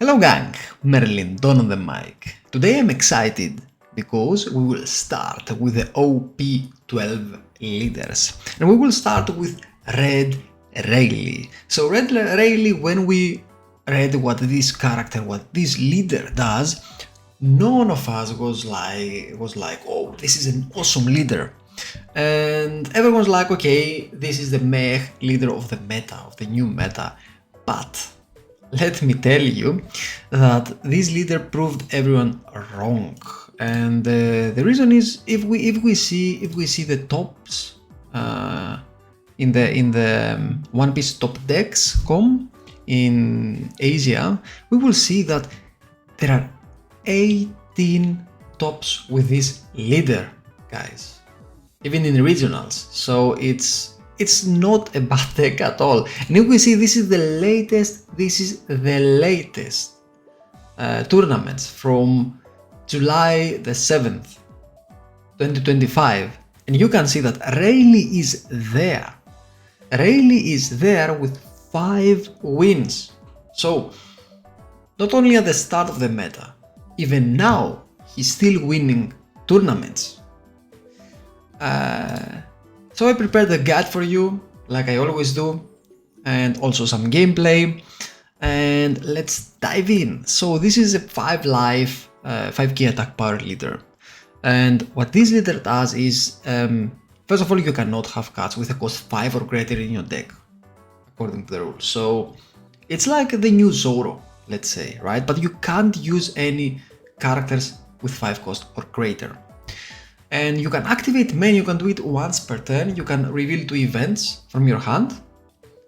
Hello gang, Merlin Don on the mic. Today I'm excited because we will start with the OP12 leaders. And we will start with Red Rayleigh. So Red Rayleigh, when we read what this character, what this leader does, none of us was like, oh, this is an awesome leader. And everyone's like, okay, this is the mech leader of the meta, of the new meta. But let me tell you that this leader proved everyone wrong, and the reason is if we see the tops in the One Piece top decks in Asia, we will see that there are 18 tops with this leader, guys, even in regionals. So it's not a bad deck at all. And if we see this is the latest tournaments from July the 7th, 2025. And you can see that Rayleigh is there. Rayleigh is there with 5 wins. So not only at the start of the meta, even now he's still winning tournaments. So I prepared the guide for you, like I always do, and also some gameplay, and let's dive in. So this is a 5 life, 5k attack power leader, and what this leader does is, first of all, you cannot have cards with a cost 5 or greater in your deck, according to the rules. So it's like the new Zoro, let's say, right? But you can't use any characters with 5 cost or greater. And you can activate main, you can do it once per turn, you can reveal 2 events from your hand,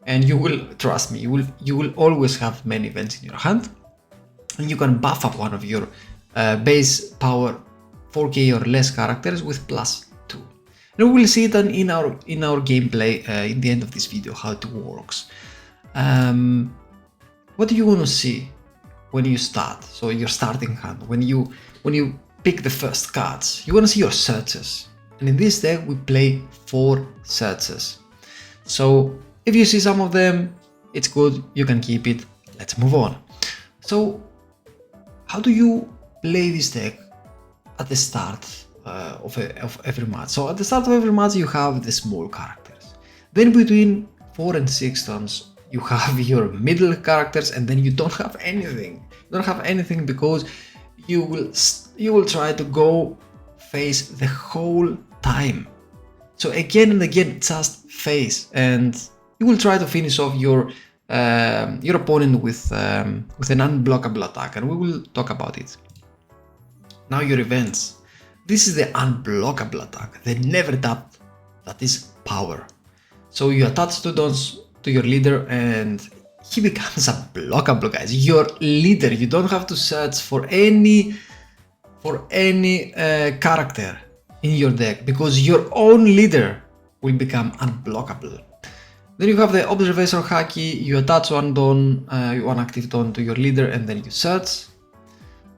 and you will, trust me, you will always have many events in your hand, and you can buff up one of your base power 4k or less characters with +2. And we will see it in our gameplay in the end of this video, how it works. What do you want to see when you start? So your starting hand, when you pick the first cards, you want to see your searches, and in this deck we play 4 searches. So if you see some of them, it's good, you can keep it. Let's move on. So how do you play this deck at the start of every match? So at the start of every match you have the small characters, then between 4 and 6 turns you have your middle characters, and then you don't have anything. You don't have anything because you will try to go face the whole time. So again and again, just face, and you will try to finish off your opponent with an unblockable attack, and we will talk about it. Now your events. This is the unblockable attack, the never tap, that is power. So you attach 2 dons to your leader and he becomes unblockable, guys. Your leader, you don't have to search for any character in your deck because your own leader will become unblockable. Then you have the observation haki, you attach 1 don, 1 active don to your leader, and then you search.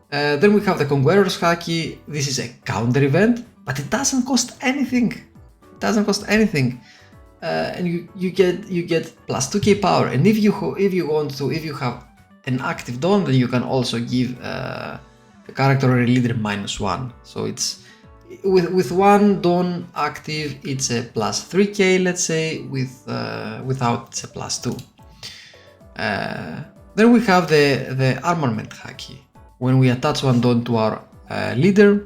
Then we have the conqueror's haki. This is a counter event, but it doesn't cost anything. It doesn't cost anything. And you get +2k power, and if you have an active don, then you can also give the character or a leader -1. So it's with 1 don active, it's a +3k, let's say, without it's a +2. Then we have the armament haki, when we attach 1 don to our leader,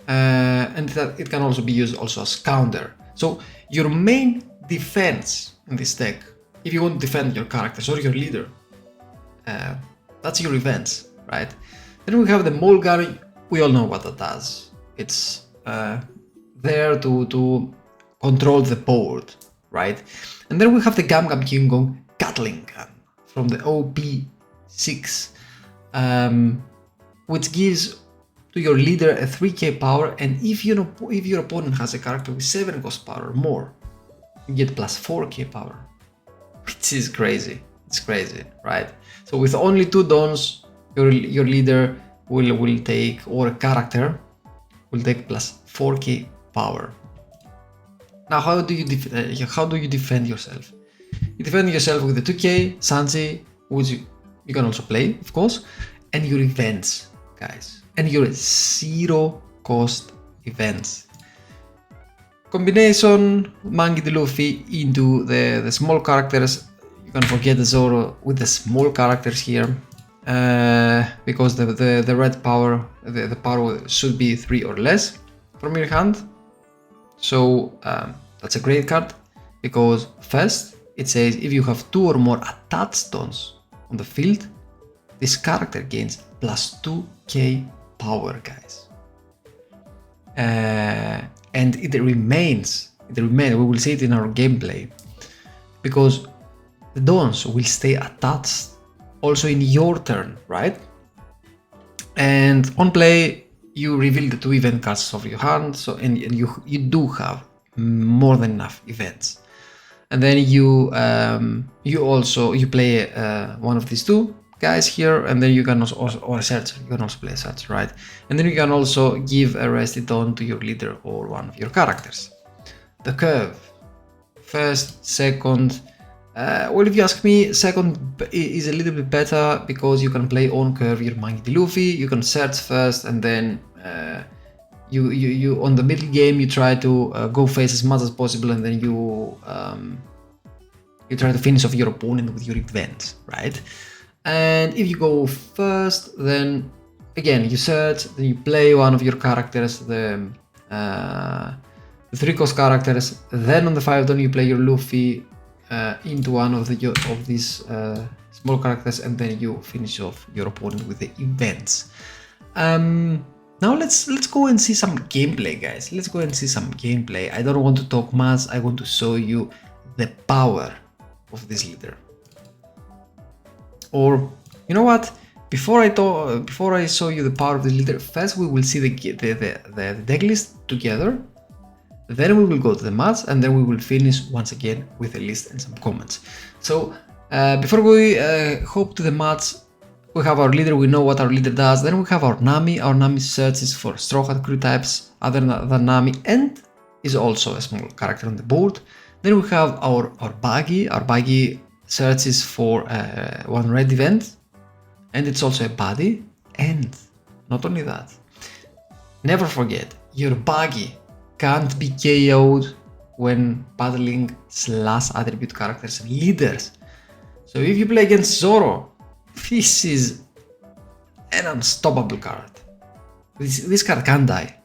and it can also be used also as counter. So your main defense in this deck, if you want to defend your characters or your leader, that's your events, right? Then we have the Mulgar. We all know what that does. It's there to control the board, right? And then we have the Gam Gam King Kong Gatling Gun from the OP6, which gives to your leader a 3k power, and if your opponent has a character with 7 cost power or more, you get +4k power, which is crazy. It's crazy, right? So with only 2 dons, your leader will take, or a character will take +4k power. Now, how do you defend yourself? You defend yourself with the 2k Sanji, which you can also play, of course, and your events, guys, and your zero cost events. Combination Monkey D. Luffy into the small characters. You can forget the Zoro with the small characters here, because the red power, the power should be 3 or less from your hand. So that's a great card, because first it says if you have 2 or more attached stones on the field, this character gains plus 2k power, guys. And it remains, we will see it in our gameplay, because the dons will stay attached also in your turn, right? And on play, you reveal the 2 event cards of your hand, so and you do have more than enough events. And then you play one of these 2 guys here, and then you can also or a searcher, you can also play a searcher, right? And then you can also give a rested don to your leader or one of your characters. The curve, first, second. Well, if you ask me, second is a little bit better, because you can play on curve your Monkey D. Luffy. You can search first, and then you on the middle game you try to go face as much as possible, and then you try to finish off your opponent with your events, right? And if you go first, then again you search, then you play one of your characters, the 3 cost characters. Then on the 5 turn you play your Luffy into one of these small characters, and then you finish off your opponent with the events. Now let's go and see some gameplay, guys. Let's go and see some gameplay. I don't want to talk much. I want to show you the power of this leader. Or you know what? Before I show you the power of the leader, first we will see the deck list together. Then we will go to the match, and then we will finish once again with a list and some comments. So before we hop to the match, we have our leader. We know what our leader does. Then we have our Nami. Our Nami searches for Straw Hat crew types other than Nami, and is also a small character on the board. Then we have our Buggy. Our Buggy searches for 1 red event, and it's also a body. And not only that, never forget, your Buggy can't be KO'd when battling / attribute characters and leaders. So if you play against Zoro, this is an unstoppable card. This card can't die,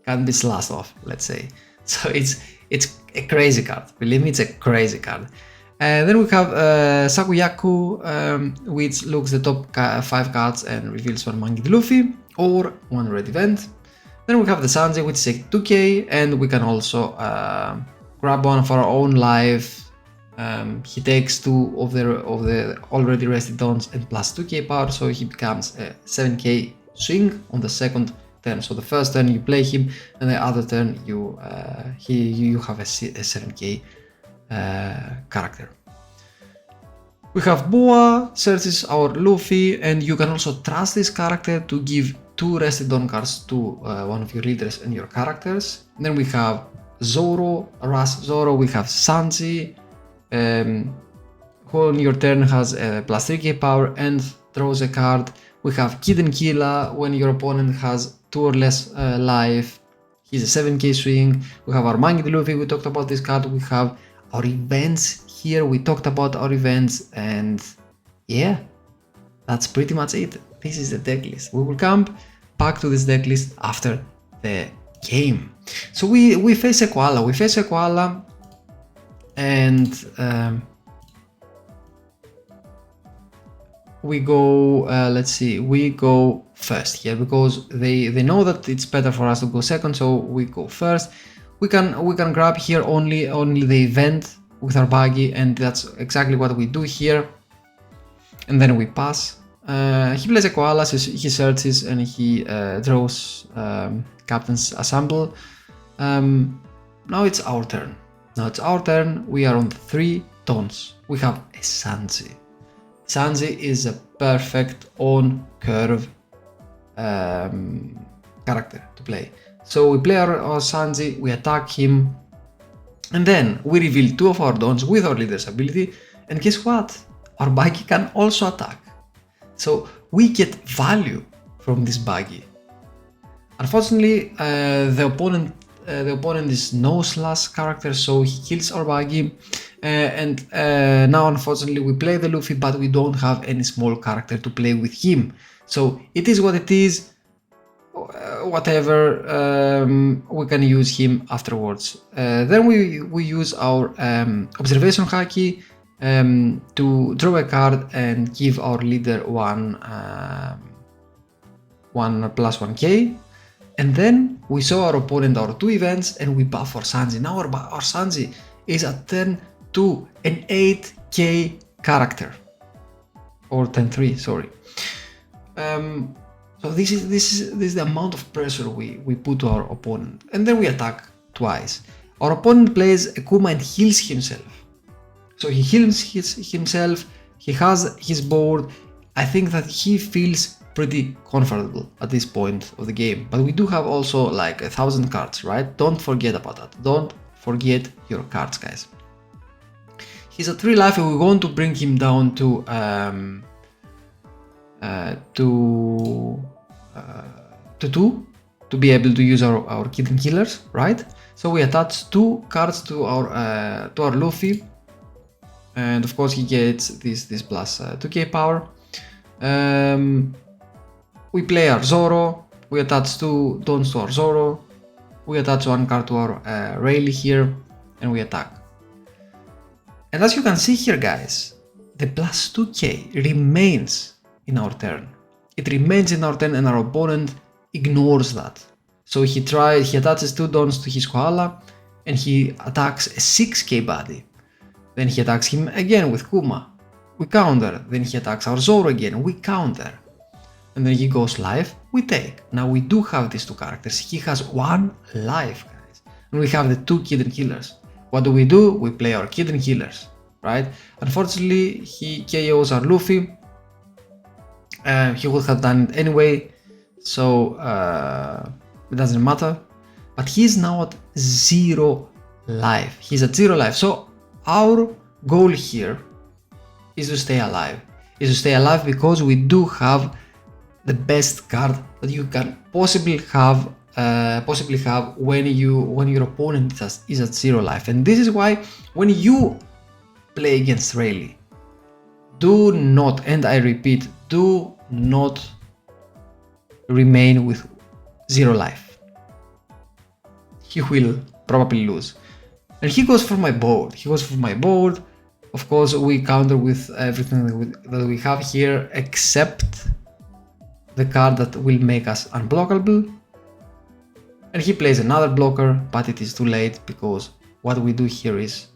can't be slashed off, let's say. So it's a crazy card. Believe me, it's a crazy card. Then we have Sakuyaku, which looks the top 5 cards and reveals 1 Monkey D. Luffy or 1 red event. Then we have the Sanji, which is a 2k, and we can also grab one of our own life. He takes 2 of the already rested dons and plus 2k power, so he becomes a 7k swing on the second turn. So the first turn you play him, and the other turn you have a 7k character. We have Boa, searches our Luffy, and you can also trust this character to give 2 rested don cards to one of your leaders and your characters. Then we have Zoro, Rush Zoro. We have Sanji, who on your turn has a plus 3k power and draws a card. We have Kid and Killa. When your opponent has 2 or less life, he's a 7k swing. We have our Monkey D. Luffy. We talked about this card. We have our events here. We talked about our events, and yeah, that's pretty much it. This is the deck list. We will come back to this deck list after the game. So we face a koala. And we go, let's see, we go first here, because they know that it's better for us to go second, so we go first. We can grab here only the event with our Buggy, and that's exactly what we do here. And then we pass. He plays a koala, so he searches and he draws Captain's Assemble. Now it's our turn. We are on the 3 tones. We have a Sanji. Sanji is a perfect on curve character to play. So we play our Sanji, we attack him, and then we reveal 2 of our dons with our leader's ability. And guess what? Our Buggy can also attack. So we get value from this buggy. Unfortunately, the opponent is no slash character, so he kills our buggy, and now unfortunately we play the Luffy, but we don't have any small character to play with him. So it is what it is. Whatever, we can use him afterwards. Then we use our observation haki to draw a card and give our leader one +1k. And then we show our opponent our 2 events and we buff our Sanji. Now our Sanji is at turn 2, an 8k character. Or turn 3, sorry. So this is the amount of pressure we put to our opponent. And then we attack twice. Our opponent plays a Kuma and heals himself. So he heals himself, he has his board. I think that he feels pretty comfortable at this point of the game, but we do have also like 1,000 cards, right? Don't forget about that. Don't forget your cards, guys. He's at 3 life and we want to bring him down to 2 to be able to use our Kitten Killers, right? So we attach 2 cards to our Luffy, and of course he gets this plus 2k power. We play our Zoro, we attach 2 dons to our Zoro, we attach 1 card to our Rayleigh here, and we attack. And as you can see here, guys, the plus 2k remains in our turn. It remains in our turn and our opponent ignores that. So he attaches 2 dons to his Koala and he attacks a 6k body. Then he attacks him again with Kuma. We counter. Then he attacks our Zoro again. We counter. And then he goes live. We take. Now we do have these 2 characters. He has 1 life, guys. And we have the 2 Kitten Killers. What do? We play our Kitten Killers, right? Unfortunately, he KOs our Luffy. He would have done it anyway, so it doesn't matter. But he's now at 0 life. He's at 0 life. So our goal here is to stay alive. Because we do have the best card that you can possibly have when your opponent is at 0 life. And this is why when you play against Rayleigh, do not, and I repeat, do not remain with 0 life. He will probably lose. And he goes for my board. Of course, we counter with everything that we have here, except the card that will make us unblockable. And he plays another blocker, but it is too late, because what we do here is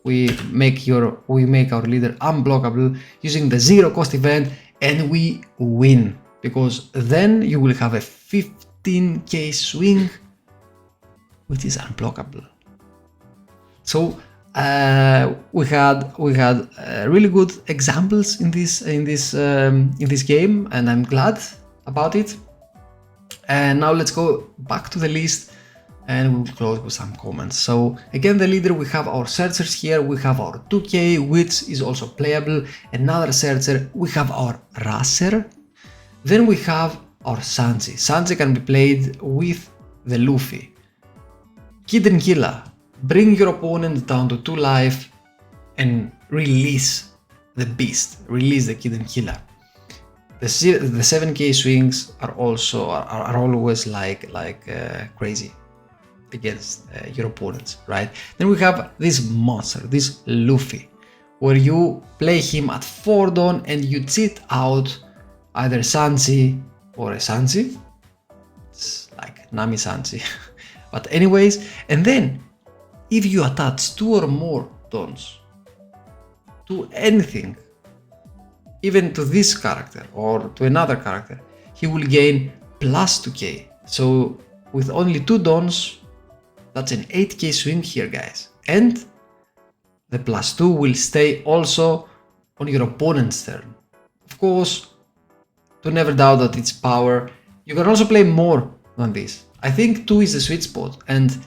we make our leader unblockable using the 0 cost event, and we win, because then you will have a 15k swing, which is unblockable. So we had really good examples in this game, and I'm glad about it. And now let's go back to the list and we'll close with some comments. So again, the leader, we have our searchers here, we have our 2k, which is also playable, another searcher, we have our racer, then we have our Sanji. Sanji can be played with the Luffy. Kitten Killer, bring your opponent down to 2 life and release the beast, release the Kitten Killer. The 7k swings are always like crazy against your opponents, right? Then we have this monster, this Luffy, where you play him at 4 don and you cheat out either Sanji or a Sanji. It's like Nami Sanji. But anyways, and then if you attach 2 or more dons to anything, even to this character or to another character, he will gain plus 2k. So with only 2 dons, that's an 8k swing here, guys. And the plus 2 will stay also on your opponent's turn. Of course, do never doubt that it's power. You can also play more than this. I think 2 is the sweet spot, and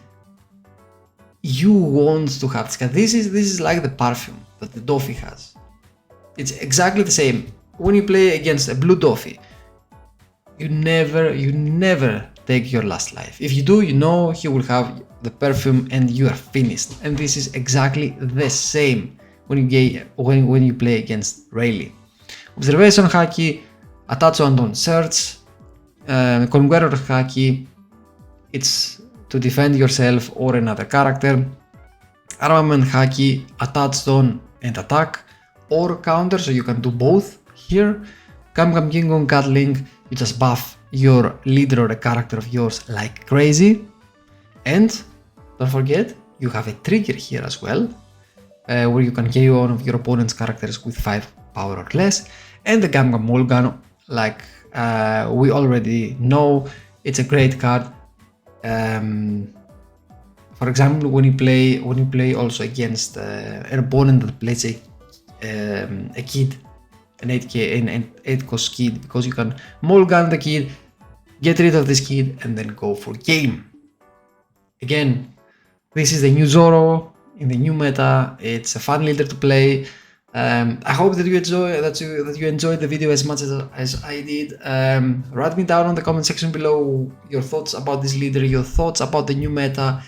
you want to have this. This is like the perfume that the Doffy has. It's exactly the same. when you play against a blue Doffy, you never take your last life. If you do, you know he will have the perfume and you are finished. And this is exactly the same when you play against Rayleigh. Observation haki, attach on search, conqueror haki, it's to defend yourself or another character. Armament haki, attach on and attack or counter, so you can do both here. Gam King on Gatling, you just buff your leader or a character of yours like crazy. And don't forget, you have a trigger here as well, where you can KO one of your opponent's characters with 5 power or less. And the Gam Mulligan, like we already know, it's a great card. For example, when you play also against an opponent that plays a kid, an 8 cost kid, because you can mulligan the kid, get rid of this kid, and then go for game. Again, this is the new Zoro in the new meta. It's a fun leader to play. I hope that you enjoyed the video as much as I did. Write me down on the comment section below your thoughts about this leader, your thoughts about the new meta,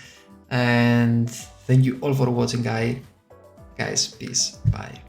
and thank you all for watching, guys. Peace. Bye.